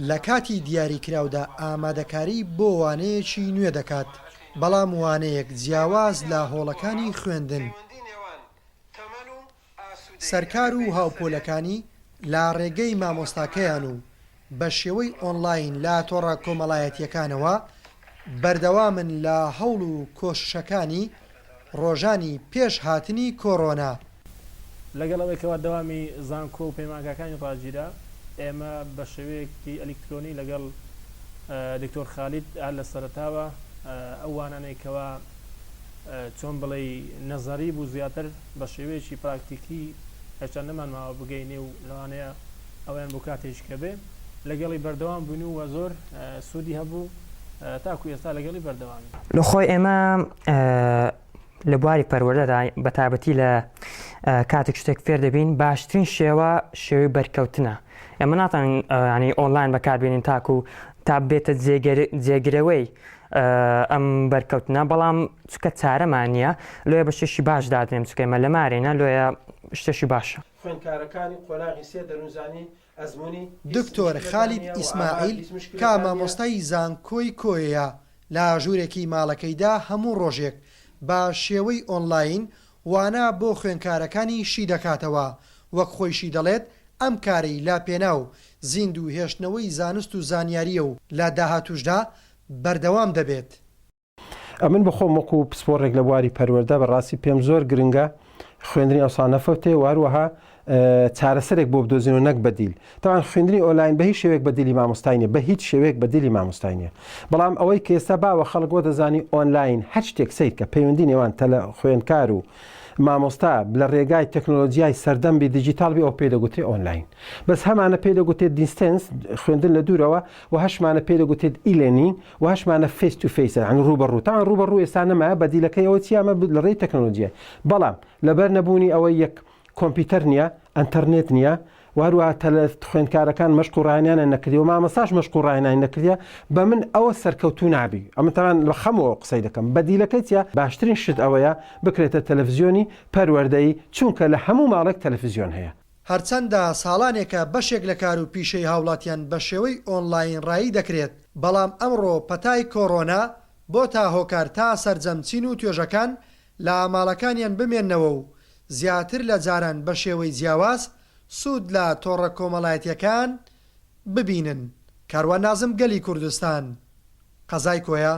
لە کاتی دیاریکراودا ئامادەکاری بۆ وانەیەکی نوێ دەکات، بەڵام وانەیەک جیاواز لە هۆڵەکانی خوێندن. سەرکار و هاوپۆلەکانی لا ڕێگەی مامۆستاکەیان و بە شێوەی ئۆنلاین لا تۆڕە کۆمەڵایەتیەکانەوە بەردەوامن لە هەوڵ و کۆششەکانی ڕۆژانی پێش هاتنی کۆڕۆنا. لەگەڵەوەیکەوە دەوامی زانکۆ و پەیمانگاکانی ڕاجیدا ئێمە بە شێوەیەکی ئەلکترۆنی لەگەڵ دکتۆر خالید لە سەرەتاوە ئەو وانانەیەکەوە چۆن بڵێ نەزەری بوو زیاتر بە شێوەیەکی پراکتیکی هێشتا نەمانماوە بگەینێ و لەوانەیە ئەویان بۆ کاتێشکە بێ لەگەڵی بەردەوام بوون و زۆر سوودی هەبوو تاکو ئێستا لەگەڵی بەردەوامی. لەخۆی ئێمە لە بواری پەروەردەدا بە تایبەتی لە کاتێک شتێک فێر دەبین باشترین شێوەی بەرکەوتنە. ئێمە ناتوانین ینی ئۆنلاین بەکاربێنین تاکو تا بێتە جێگرەوەی ئەم بەرکەوتنە، بەڵام چکە چارەمان نییە لۆیە بە شتێکی باش دادنێم چکەمە لە مارێنە لۆیە شتێکی باشە. خوێندکارەکانی قۆناغی سێ دەروونزانی ئەزموونی دکتۆر خالید ئیسماعیل کا مامۆستای زانکۆی کۆیە لە ژوورێکی ماڵەکەیدا هەموو ڕۆژێک بە شێوەی ئۆنلاین وانە بۆ خوێندکارەکانی شی دەکاتەوە. وەک خۆیشی دەڵێت ئەم کارەی لا پێناو زیند و هێشتنەوەی زانست و زانیاریە و لە داهاتوشدا بەردەوام دەبێت. ئەمن بخۆم وەکو پسپۆڕێک لە بواری پەروەردە بەڕاستی پێم زۆر گرنگە خوێندنی ئەوسان نەفەوتێ واروەها چارەسەرێک بۆ بدۆزین و نەک بەدیل. تاوان خوێندنی ئۆنلاین بە هیچ شێوەیەک بەدیلی مامۆستای نیە، بە هیچ شێوەیەک بەدیلی مامۆستای نیە. بەڵام ئەوەی کە ئێستا باوە خەڵک بۆ دەزانی ئۆنلاین هەر شتێک سیر کە پەیوەندی نێوان خوێندکار و مامۆستا لە ڕێگای تەکنۆلۆژیای سەردەمبی دیجیتال بێ ئەو پێدەگوتێ ئۆنلاین. بەس هەمانە پێدەگوتێت دیستەنس خوێندن لە دوورەوە و هەشمانە پێدەگوتێت ئیلێنینگ و هەشمانە فیس تو فیس ڕوبەڕوو. تاوان ڕوبەڕوو ئێستا نەمایە بەدیلەکەی ئەوە چیامە لە ڕێی تەکنۆلۆژیە. بەڵام لەبەر نەبوونی ئەوەی یەک کۆمپیوتەر نییە، ئەنتەرنێت نییە، واروها خوێندکارەکان مەشق و ڕاهێنانیان نەکردیەوە، مامۆستاش مەشق و ڕاهێنانی نەکردیە، بە من ئەوە سەرکەوتوو نابی. ئەمە تاوان لە خەمەوە قسەی دەکەم. بەدیلەکەی چیە؟ باشترین شت ئەوەیە بکرێتە تەلەڤیزیۆنی پەروەردەیی، چونکە لە هەموو ماڵێک تەلەڤیزیۆن هەیە. هەرچەندە ساڵانێکە بەشێک لە کار و پیشەی هاوڵاتیان بە شێوەی ئۆنلاین ڕایی دەکرێت، بەڵام ئەمڕۆ پەتای کۆڕۆنا بۆ تا هۆکار تا سەرجەمچین و توێژەکان لە ماڵەکانیان بمێننەوە و زیاتر لە جاران بە شێوەی جیاواز سوود لە تۆڕە کۆمەڵایەتیەکان ببینن. کاروان نازم گەلی کوردستان، قەزای کۆیە.